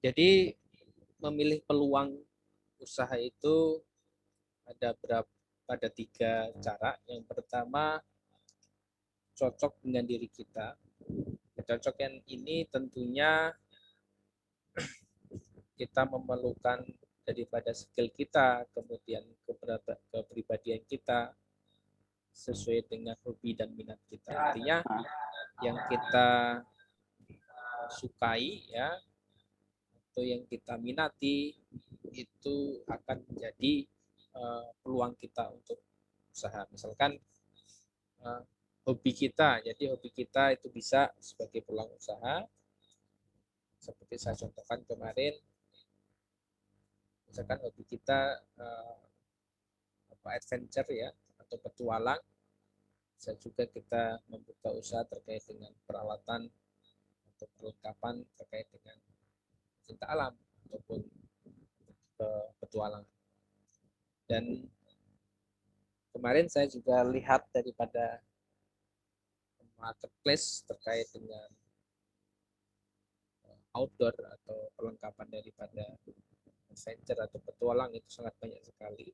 Jadi memilih peluang usaha itu ada tiga cara. Yang pertama, cocok dengan diri kita. Kecocokan ini tentunya kita memerlukan daripada skill kita, kemudian kepribadian kita sesuai dengan hobi dan minat kita. Artinya yang kita sukai ya atau yang kita minati itu akan menjadi peluang kita untuk usaha. Misalkan uh, hobi kita, jadi hobi kita itu bisa sebagai peluang usaha. Seperti saya contohkan kemarin, misalkan hobi kita adventure ya atau petualang, bisa juga kita membuka usaha terkait dengan peralatan atau perlengkapan terkait dengan cinta alam ataupun petualangan. Dan kemarin saya juga lihat daripada marketplace terkait dengan outdoor atau perlengkapan daripada adventure atau petualang itu sangat banyak sekali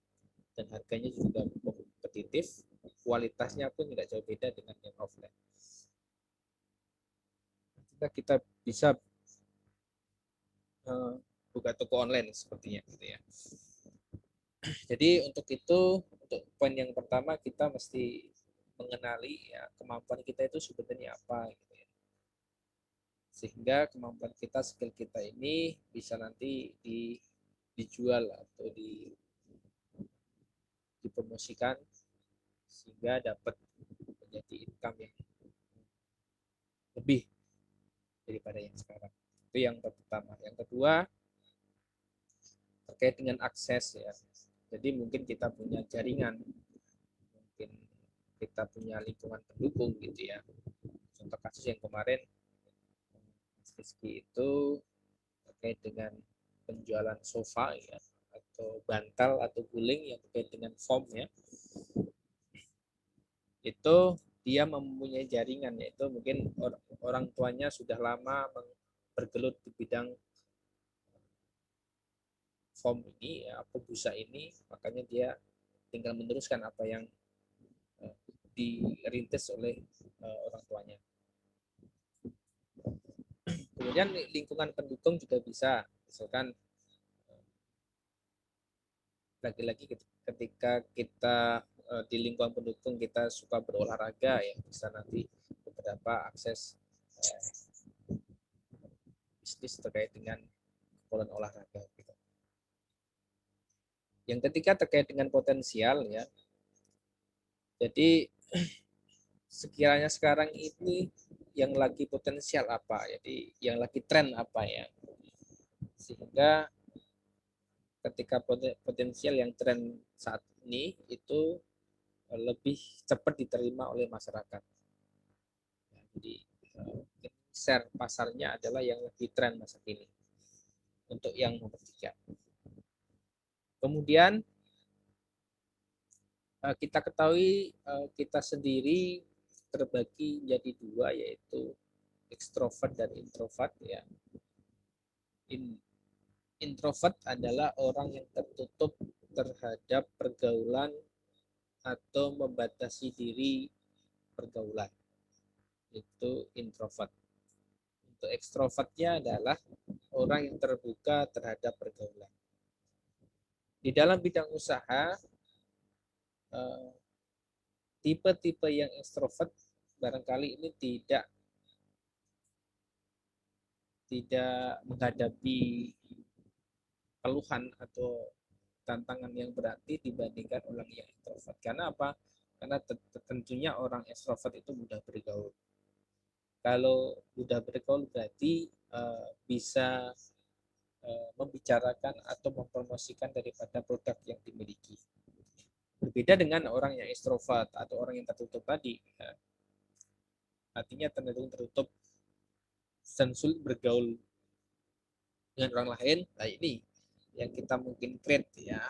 dan harganya juga kompetitif, kualitasnya pun tidak jauh beda dengan yang offline. Kita bisa buka toko online sepertinya gitu ya. Jadi untuk itu, untuk poin yang pertama kita mesti mengenali ya kemampuan kita itu sebenarnya apa gitu ya. Sehingga kemampuan kita, skill kita ini bisa nanti dijual atau dipromosikan sehingga dapat menjadi income yang lebih daripada yang sekarang. Itu yang pertama. Yang kedua terkait dengan akses ya. Jadi mungkin kita punya jaringan, mungkin kita punya lingkungan pendukung gitu ya. Contoh kasus yang kemarin Rizky itu terkait dengan penjualan sofa ya atau bantal atau guling yang terkait dengan foam ya. Itu dia mempunyai jaringan, yaitu mungkin orang tuanya sudah lama bergelut di bidang foam ini ya, apa busa ini, makanya dia tinggal meneruskan apa yang dirintis oleh orang tuanya. Kemudian lingkungan pendukung juga bisa, misalkan lagi-lagi ketika kita di lingkungan pendukung kita suka berolahraga ya, bisa nanti beberapa akses bisnis terkait dengan keperluan olahraga gitu. Yang ketiga terkait dengan potensial ya. Jadi sekiranya sekarang ini yang lagi potensial apa, jadi yang lagi tren apa ya, sehingga ketika potensial yang tren saat ini itu lebih cepat diterima oleh masyarakat. Jadi share pasarnya adalah yang lebih tren masa kini. Untuk yang nomor 3. Kemudian kita ketahui kita sendiri terbagi jadi dua, yaitu ekstrovert dan introvert ya. Introvert adalah orang yang tertutup terhadap pergaulan atau membatasi diri pergaulan. Itu introvert. Untuk ekstrovertnya adalah orang yang terbuka terhadap pergaulan. Di dalam bidang usaha, tipe-tipe yang ekstrovert barangkali ini tidak menghadapi keluhan atau tantangan yang berarti dibandingkan orang yang introvert. Karena apa? Karena tentunya orang ekstrovert itu mudah bergaul. Kalau mudah bergaul berarti bisa membicarakan atau mempromosikan daripada produk yang dimiliki. Berbeda dengan orang yang ekstrovert atau orang yang tertutup tadi, ya, artinya cenderung tertutup dan sulit bergaul dengan orang lain. Nah ini yang kita mungkin create ya.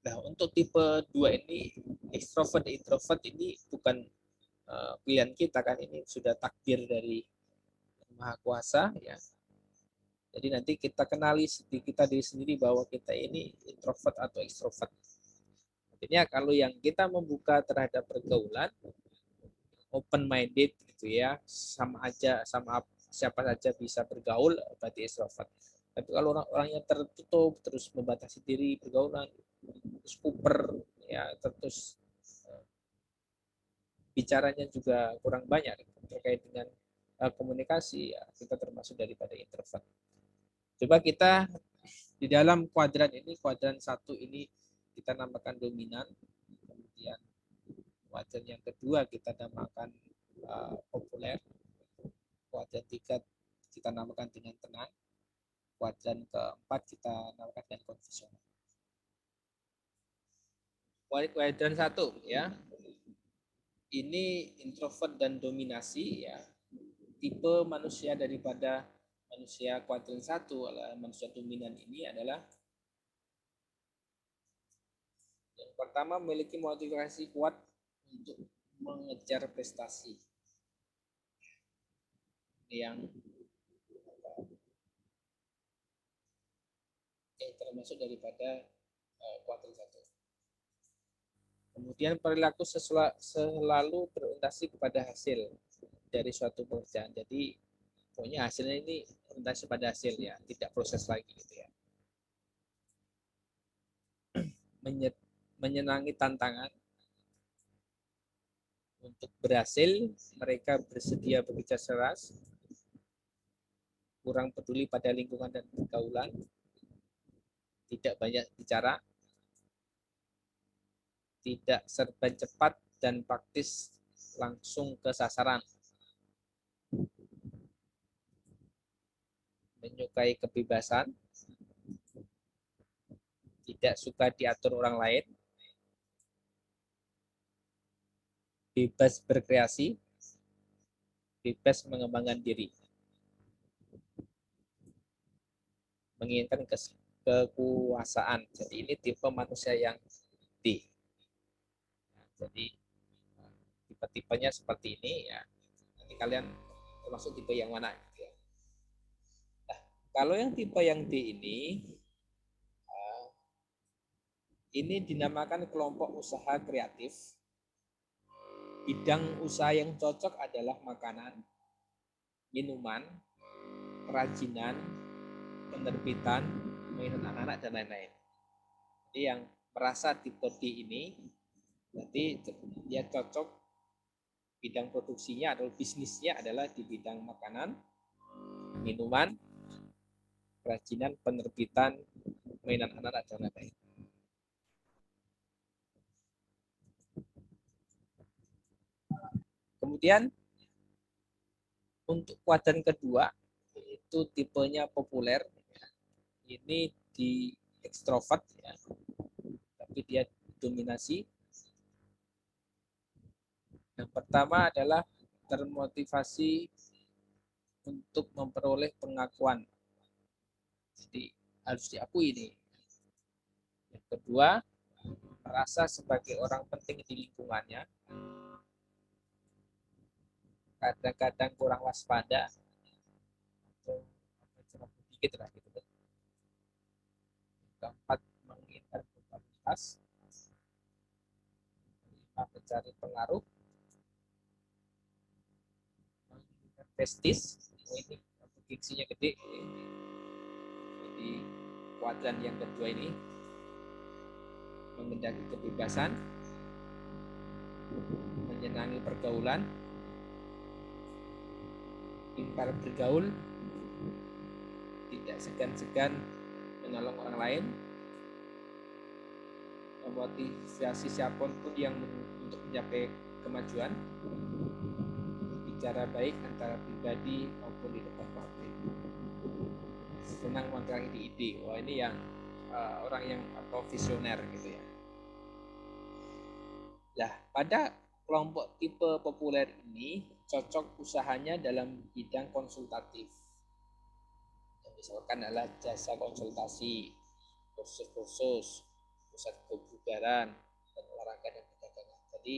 Nah untuk tipe 2 ini, extrovert introvert ini bukan pilihan kita kan, ini sudah takdir dari Maha Kuasa ya. Jadi nanti kita kenali kita diri sendiri bahwa kita ini introvert atau extrovert. Artinya kalau yang kita membuka terhadap pergaulan, open minded gitu ya, sama aja sama siapa saja bisa bergaul, berarti extrovert. Tapi kalau orang yang tertutup, terus membatasi diri pergaulan, terus kuper, ya terus bicaranya juga kurang banyak terkait dengan komunikasi, ya kita termasuk daripada introvert. Coba kita di dalam kuadran ini, kuadran 1 ini kita namakan dominan, kemudian kuadran yang kedua kita namakan populer, kuadran 3 kita namakan dengan tenang, kuadran keempat kita namakan dengan konvensional. Kuadran 1 ya, ini introvert dan dominasi ya. Tipe manusia daripada manusia kuadran 1 adalah manusia dominan ini adalah yang pertama memiliki motivasi kuat untuk mengejar prestasi. Yang termasuk daripada kuadran 1. Kemudian perilaku selalu berorientasi kepada hasil dari suatu pekerjaan. Jadi pokoknya hasilnya ini orientasi pada hasil ya, tidak proses lagi gitu ya. Menyenangi tantangan. Untuk berhasil, mereka bersedia bekerja keras, kurang peduli pada lingkungan dan pergaulan, tidak banyak bicara, tidak serba cepat dan praktis, langsung ke sasaran, menyukai kebebasan, tidak suka diatur orang lain, bebas berkreasi, bebas mengembangkan diri, menginginkan kekuasaan. Jadi ini tipe manusia yang D. Jadi tipe-tipenya seperti ini ya. Nanti kalian termasuk tipe yang mana gitu ya. Nah, kalau yang tipe yang D ini dinamakan kelompok usaha kreatif. Bidang usaha yang cocok adalah makanan, minuman, kerajinan, penerbitan, mainan anak-anak, dan lain-lain. Jadi yang merasa tipe D ini, berarti dia cocok bidang produksinya atau bisnisnya adalah di bidang makanan, minuman, kerajinan, penerbitan, mainan anak-anak, dan lain-lain. Kemudian untuk kuadran kedua itu tipenya populer. Ini di ekstrovert ya, tapi dia dominasi. Yang pertama adalah termotivasi untuk memperoleh pengakuan. Jadi harus diakui ini. Yang kedua, merasa sebagai orang penting di lingkungannya. Kadang-kadang kurang waspada atau sedikit lah gitu. Keempat, menginginkan popularitas, mencari pengaruh, menginginkan prestis. Ini diksinya gede. Jadi kuadran yang kedua ini mengendaki kebebasan, menyenangi pergaulan, pintar bergaul, tidak segan-segan menolong orang lain, memotivasi siapapun yang untuk mencapai kemajuan, bicara baik antara pribadi maupun di depan publik, senang menggali ide. Wah ini yang orang yang atau visioner gitu ya. Nah, pada kelompok tipe populer ini cocok usahanya dalam bidang konsultatif. Yang misalkan adalah jasa konsultasi, kursus-kursus, pusat kebugaran, dan olahraga dan perdagangan. Jadi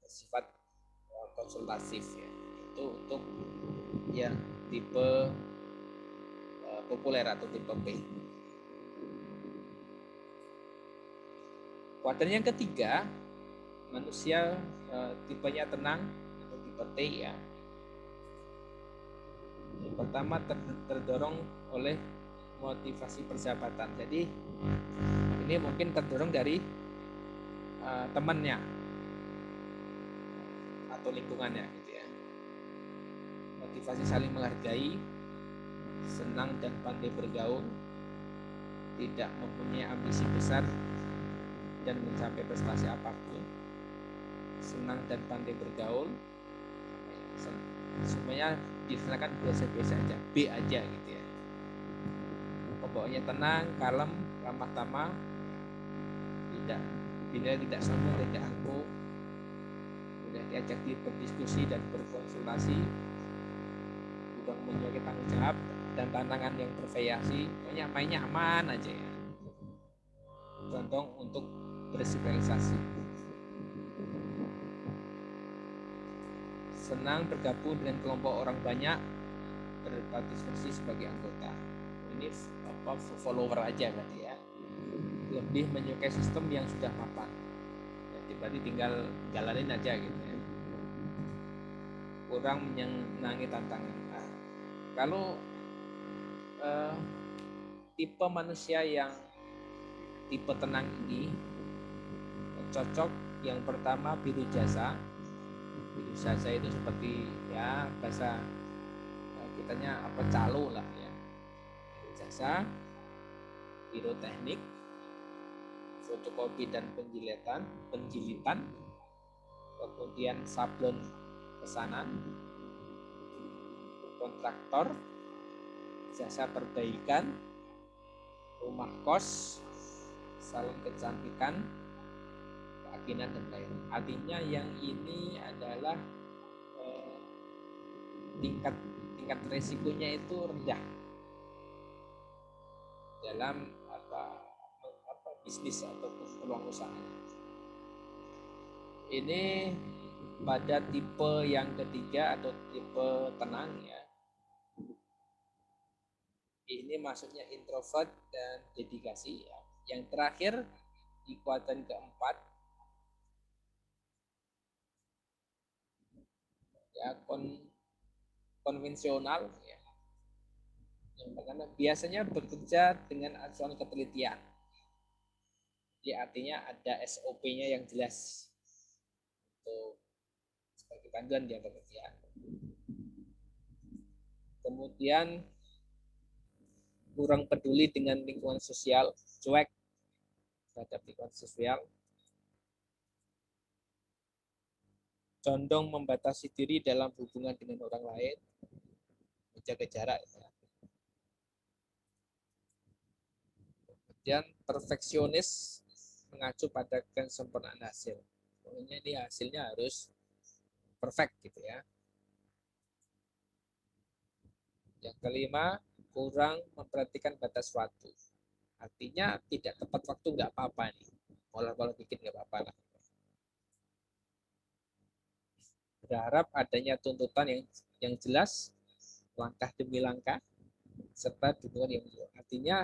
bersifat konsultatif ya. Itu untuk yang tipe populer atau tipe P. Kuadran yang ketiga, manusia tipenya tenang atau tipe T ya. Yang pertama terdorong oleh motivasi persahabatan. Jadi ini mungkin terdorong dari temannya atau lingkungannya gitu ya. Motivasi saling menghargai, senang dan pandai bergaul, tidak mempunyai ambisi besar dan mencapai prestasi apapun, senang dan pandai bergaul, semuanya diserahkan biasa-biasa aja, B aja gitu ya. Pokoknya tenang, kalem, ramah tamah, tidak sombong, tidak angkuh, mudah diajak berdiskusi dan berkonsultasi, bukan memiliki tanggung jawab dan tantangan yang bervariasi, pokoknya mainnya aman aja ya. Contoh untuk bersosialisasi. Senang bergabung dengan kelompok orang banyak, berpartisipasi sebagai anggota. Ini follower aja berarti ya. Lebih menyukai sistem yang sudah mapan. Jadi berarti tinggal jalanin aja gitu ya. Kurang menyenangi tantangan. Nah, kalau tipe manusia yang tipe tenang ini cocok yang pertama biru jasa. Biru jasa itu seperti ya bahasa kitanya apa calo lah ya. Biru jasa, biru teknik, fotokopi dan penjilitan, kemudian sablon pesanan, kontraktor, jasa perbaikan, rumah kos, salon kecantikan, keakinan dan lain. Artinya yang ini adalah tingkat resikonya itu rendah dalam bisnis ataupun peluang usaha. Ini pada tipe yang ketiga atau tipe tenang ya. Ini maksudnya introvert dan dedikasi ya. Yang terakhir di kuadran keempat ya konvensional ya. Yang pertama biasanya bekerja dengan acuan ketelitian. Jadi artinya ada SOP-nya yang jelas untuk sebagai panduan dia bekerja. Kemudian kurang peduli dengan lingkungan sosial, cuek terhadap lingkungan sosial, condong membatasi diri dalam hubungan dengan orang lain, menjaga jarak. Ya. Kemudian perfeksionis mengacu pada kesempurnaan hasil. Pokoknya ini hasilnya harus perfect gitu ya. Yang kelima, kurang memperhatikan batas waktu. Artinya tidak tepat waktu nggak apa-apa nih. Molor-molor dikit nggak apa-apa lah. Berharap adanya tuntutan yang jelas, langkah demi langkah, serta dukungan yang jelas. Artinya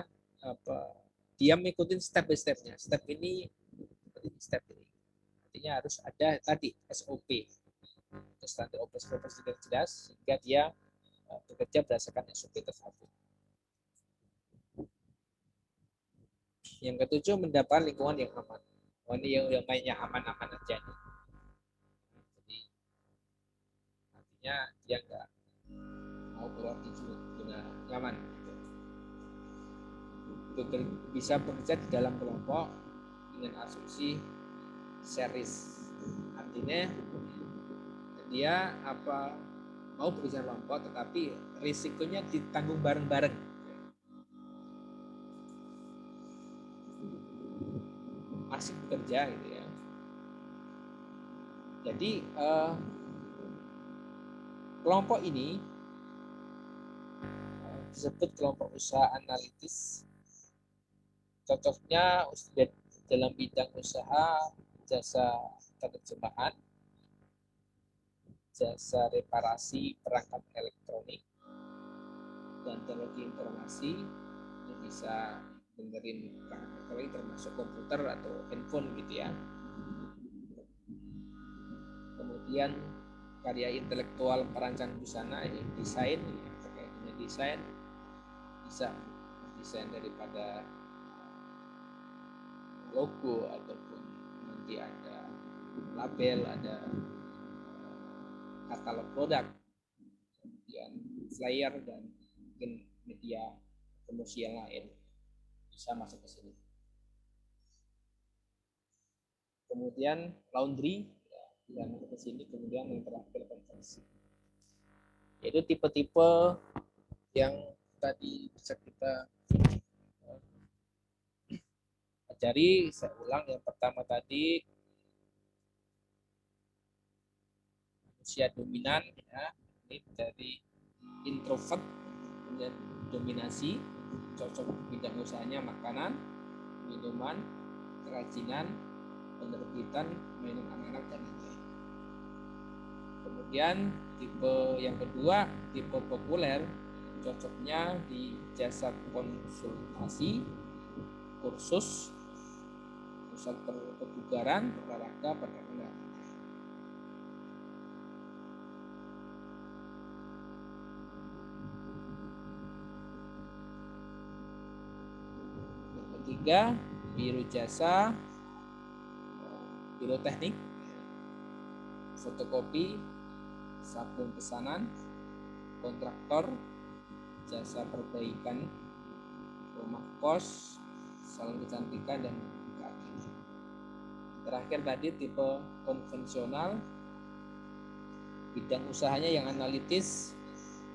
dia mengikuti step by stepnya. Step ini. Artinya harus ada tadi SOP, standar operasi yang jelas, sehingga dia bekerja berdasarkan SOP tersebut. Yang ketujuh, mendapat lingkungan yang aman. Ini yang mainnya aman-aman aja nih. Jadi artinya dia nggak mau keluar di zona nyaman. Bisa bekerja di dalam kelompok dengan asumsi series. Artinya dia mau bekerja kelompok tetapi risikonya ditanggung bareng-bareng. Asik bekerja gitu ya. Jadi kelompok ini disebut kelompok usaha analitis. Cocoknya dalam bidang usaha jasa penerjemahan, jasa reparasi perangkat elektronik, dan teknologi informasi ini bisa dengerin apalagi termasuk komputer atau handphone gitu ya. Kemudian karya intelektual perancang busana, desain, ya, terkait dengan desain bisa desain daripada logo ataupun nanti ada label, ada katalog produk, kemudian flyer dan mungkin media promosi yang lain bisa masuk ke sini. Kemudian laundry yang ke sini, kemudian yang terakhir konveksi. Yaitu tipe-tipe yang tadi bisa kita pelajari. Saya ulang, yang pertama tadi usia dominan ya, ini dari introvert, kemudian dominasi, cocok bidang usahanya makanan, minuman, kerajinan, penerbitan, mainan anak-anak dan lain-lain. Kemudian tipe yang kedua, tipe populer, cocoknya di jasa konsultasi, kursus, pusat kebugaran, olahraga, perdagangan. Yang ketiga, biro jasa, biro teknik, fotokopi, sabun pesanan, kontraktor, jasa perbaikan rumah kos, salon kecantikan, dan lainnya. Terakhir tadi tipe konvensional, bidang usahanya yang analitis,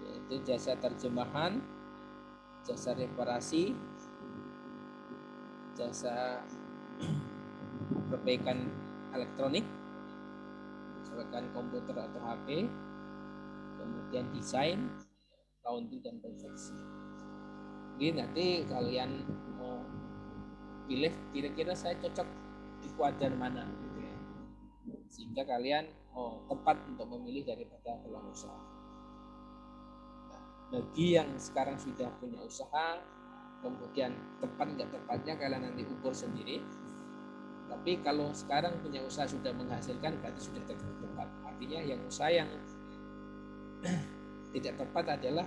yaitu jasa terjemahan, jasa reparasi, jasa perbaikan elektronik, misalkan komputer atau HP, kemudian desain, laundry dan konveksi. Jadi nanti kalian pilih kira-kira saya cocok di kuadran mana gitu ya, sehingga kalian tepat untuk memilih daripada peluang usaha. Nah, bagi yang sekarang sudah punya usaha, kemudian tepat nggak tepatnya kalian nanti ukur sendiri. Tapi kalau sekarang punya usaha sudah menghasilkan, berarti sudah tepat. Artinya yang usaha yang tidak tepat adalah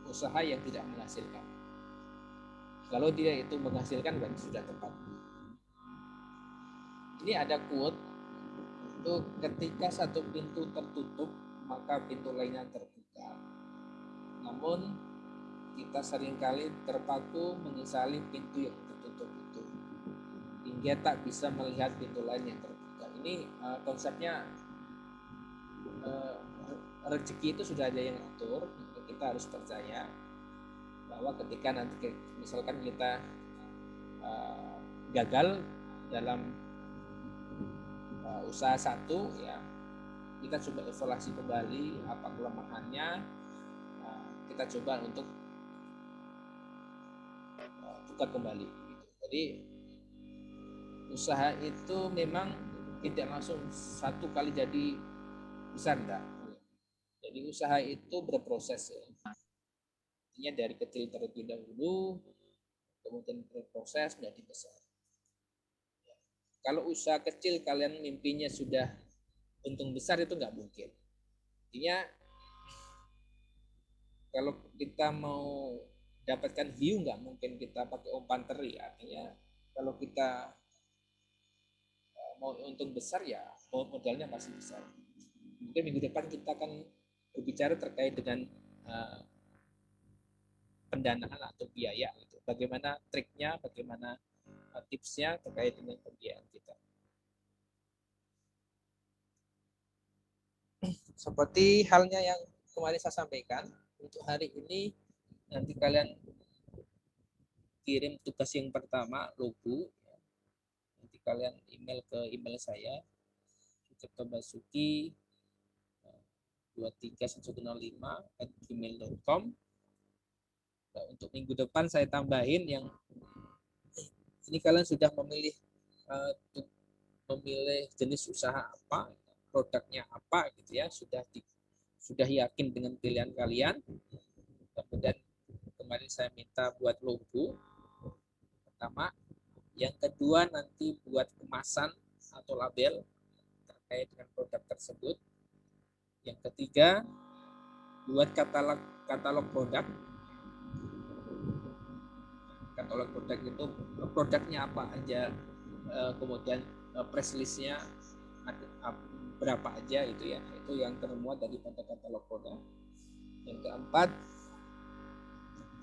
usaha yang tidak menghasilkan. Kalau dia itu menghasilkan, berarti sudah tepat. Ini ada quote, itu ketika satu pintu tertutup, maka pintu lainnya terbuka. Namun kita seringkali terpaku menyesali pintu yang tertutup itu, hingga tak bisa melihat pintu lain yang terbuka. Ini konsepnya rezeki itu sudah ada yang atur. Kita harus percaya bahwa ketika nanti misalkan kita gagal dalam usaha satu ya, kita coba evaluasi kembali apa kelemahannya, kita coba untuk tukar kembali gitu. Jadi usaha itu memang tidak langsung satu kali jadi besar, enggak. Jadi usaha itu berproses ya. Artinya dari kecil terlebih dahulu, kemudian berproses menjadi besar. Kalau usaha kecil kalian mimpinya sudah untung besar, itu nggak mungkin. Artinya kalau kita mau dapatkan view, nggak mungkin kita pakai umpan teri. Artinya kalau kita mau untung besar ya modalnya pasti besar. Mungkin minggu depan kita akan berbicara terkait dengan pendanaan atau biaya. Bagaimana triknya, bagaimana tipsnya terkait dengan pembiayaan kita. Seperti halnya yang kemarin saya sampaikan, untuk hari ini nanti kalian kirim tugas yang pertama, logo. Nanti kalian email ke email saya, Basuki 23105@gmail.com. Nah, untuk minggu depan saya tambahin yang ini kalian sudah memilih jenis usaha apa, produknya apa gitu ya, sudah yakin dengan pilihan kalian. Kemudian kemarin saya minta buat logo pertama. Yang kedua nanti buat kemasan atau label terkait dengan produk tersebut. Yang ketiga buat katalog produk. Katalog produk itu produknya apa aja, kemudian press listnya berapa aja itu ya, itu yang termuat daripada katalog produk. Yang keempat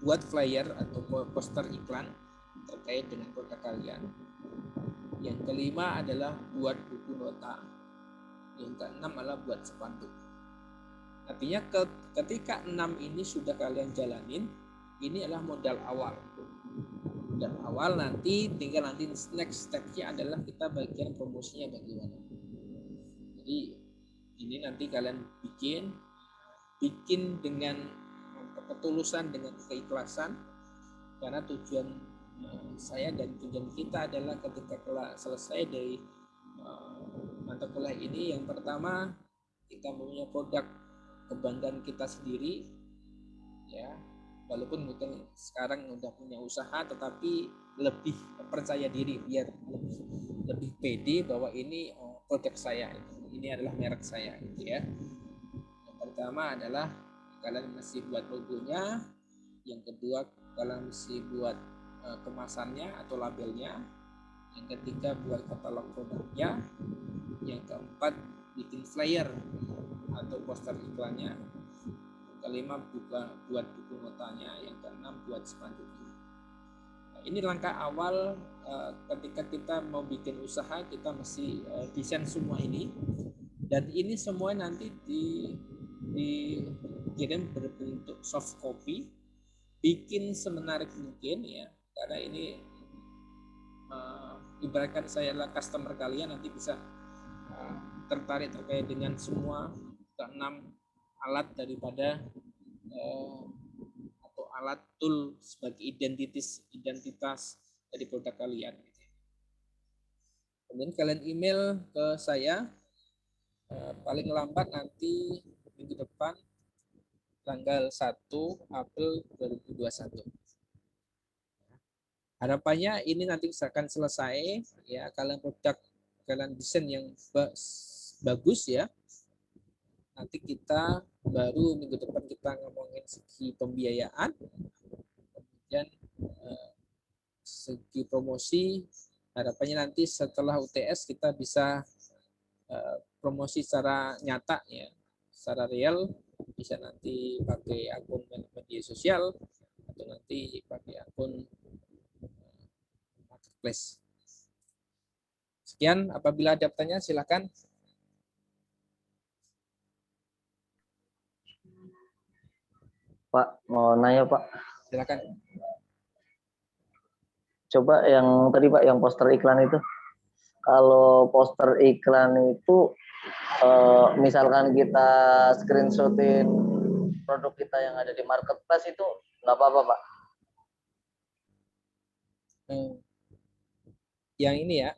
buat flyer atau poster iklan terkait dengan produk kalian. Yang kelima adalah buat buku nota. Yang keenam adalah buat spanduk. Artinya ketika 6 ini sudah kalian jalanin, ini adalah modal awal. Modal awal nanti tinggal nanti next step-nya adalah kita bagian promosinya bagaimana. Jadi ini nanti kalian bikin dengan ketulusan, dengan keikhlasan, karena tujuan saya dan tujuan kita adalah ketika selesai dari mata kuliah ini, yang pertama kita punya produk kebanggaan kita sendiri ya, walaupun mungkin sekarang udah punya usaha tetapi lebih percaya diri, biar lebih pede bahwa ini produk saya, ini adalah merek saya gitu ya. Yang pertama adalah kalian mesti buat logonya, yang kedua kalian mesti buat kemasannya atau labelnya, yang ketiga buat katalog produknya, yang keempat bikin flyer atau poster iklannya, yang kelima buat buku notanya, yang keenam buat spanduknya. Nah, ini langkah awal ketika kita mau bikin usaha, kita mesti desain semua ini, dan ini semua nanti dikirim berbentuk soft copy, bikin semenarik mungkin ya, karena ini ibaratkan saya adalah customer kalian, nanti bisa tertarik terkait dengan semua keenam alat daripada atau alat tool sebagai identitas dari produk kalian. Kemudian kalian email ke saya paling lambat nanti minggu depan tanggal 1 April 2021. Harapannya ini nanti akan selesai ya, kalian desain yang bagus ya. Nanti kita baru minggu depan kita ngomongin segi pembiayaan, kemudian segi promosi. Harapannya nanti setelah UTS kita bisa promosi secara nyata ya, secara real, bisa nanti pakai akun media sosial atau nanti pakai akun marketplace. Sekian, apabila ada pertanyaan silakan. Pak, mau nanya Pak. Silakan. Coba yang tadi Pak, yang poster iklan itu. Kalau poster iklan itu, misalkan kita screenshotin produk kita yang ada di marketplace itu nggak apa-apa Pak? Yang ini ya.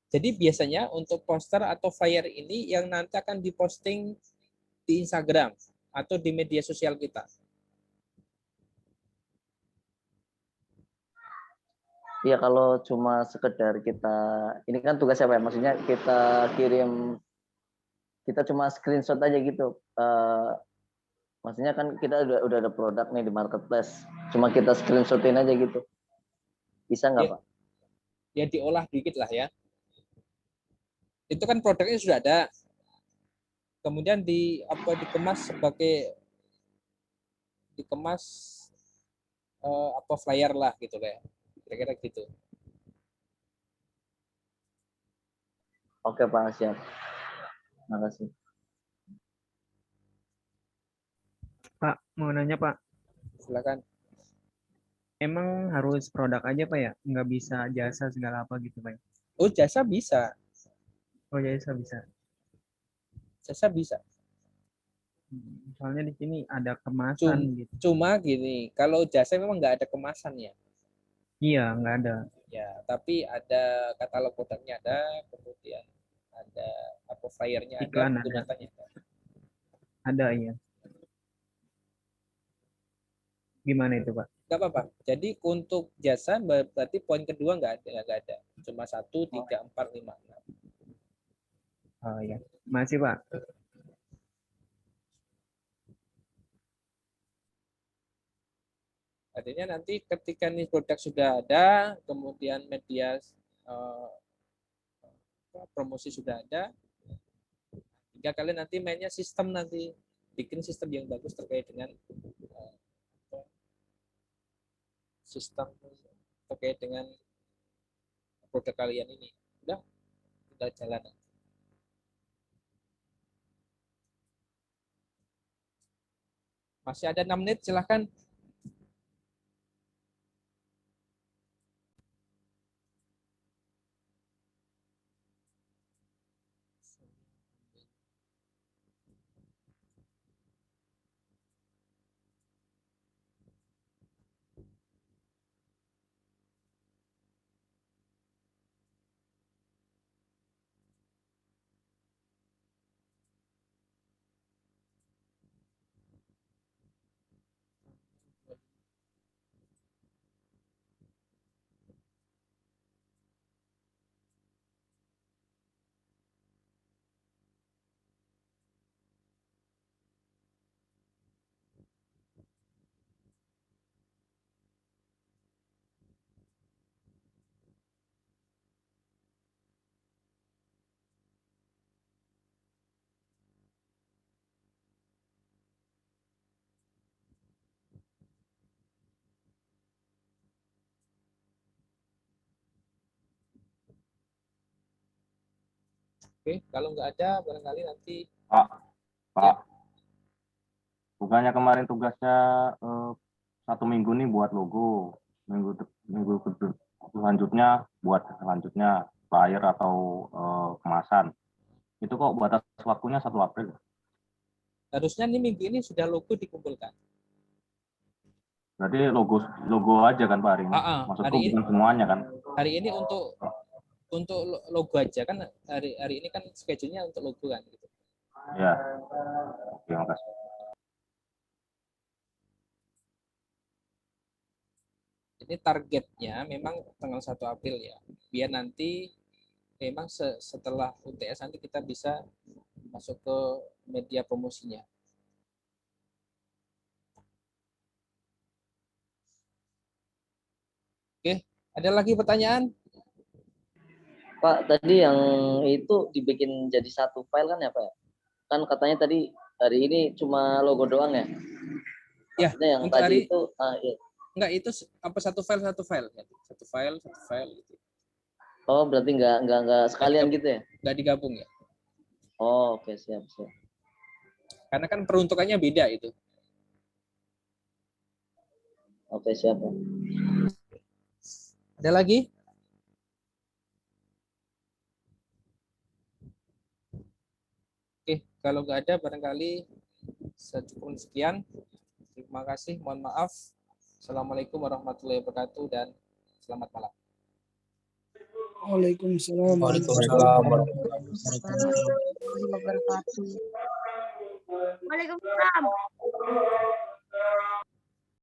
Jadi biasanya untuk poster atau flyer ini yang nanti akan diposting di Instagram atau di media sosial kita. Iya, kalau cuma sekedar kita, ini kan tugas siapa ya? Maksudnya kita kirim, kita cuma screenshot aja gitu. Maksudnya kan kita udah ada produk nih di marketplace, cuma kita screenshotin aja gitu. Bisa nggak Pak? Ya diolah dikit lah ya. Itu kan produknya sudah ada. Kemudian dikemas apa flyer lah gitu ya. Kira-kira gitu. Oke Pak, siap. Makasih. Pak, mau nanya Pak, Silakan. emang harus produk aja Pak ya? Nggak bisa jasa segala apa gitu Pak? Oh, jasa bisa. Oh jasa bisa. Jasa bisa. Soalnya di sini ada kemasan gitu. Cuma gini, kalau jasa memang nggak ada kemasannya. Iya, nggak ada. Ya, tapi ada katalog produknya ada, kemudian ada apa flyernya ada, Iklan buku ada. notanya ada. Ada ya. Gimana itu, Pak? Nggak apa-apa. Jadi untuk jasa berarti poin kedua nggak ada. Cuma 1, 3, 4, 5, 6. Oh ya, masih Pak. Artinya nanti ketika nih produk sudah ada, kemudian media promosi sudah ada, tinggal kalian nanti mainnya sistem nanti bikin sistem yang bagus terkait dengan sistem terkait dengan produk kalian ini. Udah, kita jalan. Masih ada 6 menit, silahkan. Oke, kalau nggak ada, barangkali nanti. Pak, Ya. Pak, bukannya kemarin tugasnya 1 minggu nih buat logo, minggu selanjutnya buat selanjutnya flyer atau kemasan. Itu kok batas waktunya 1 April? Harusnya nih minggu ini sudah logo dikumpulkan. Berarti logo aja kan Pak hari ini? Maksudku hari ini, bukan semuanya kan? Hari ini untuk logo aja kan, hari ini kan schedule-nya untuk logo kan gitu. Ya. Oke, makasih. Ini targetnya memang tanggal 1 April ya. Biar nanti memang setelah UTS nanti kita bisa masuk ke media promosinya. Oke, ada lagi pertanyaan? Pak, tadi yang itu dibikin jadi satu file kan ya Pak? Kan katanya tadi hari ini cuma logo doang ya? Ya, maksudnya yang untuk tadi hari itu ya. Enggak, itu apa satu file gitu. Oh, berarti nggak sekalian gitu ya? Nggak digabung ya? Oh, oke, siap. Karena kan peruntukannya beda itu. Oke, siap. Ada lagi? Oke, kalau nggak ada barangkali cukup sekian. Terima kasih, mohon maaf. Assalamualaikum warahmatullahi wabarakatuh dan selamat malam. Waalaikumsalam. Waalaikumsalam warahmatullahi wabarakatuh. Waalaikumsalam.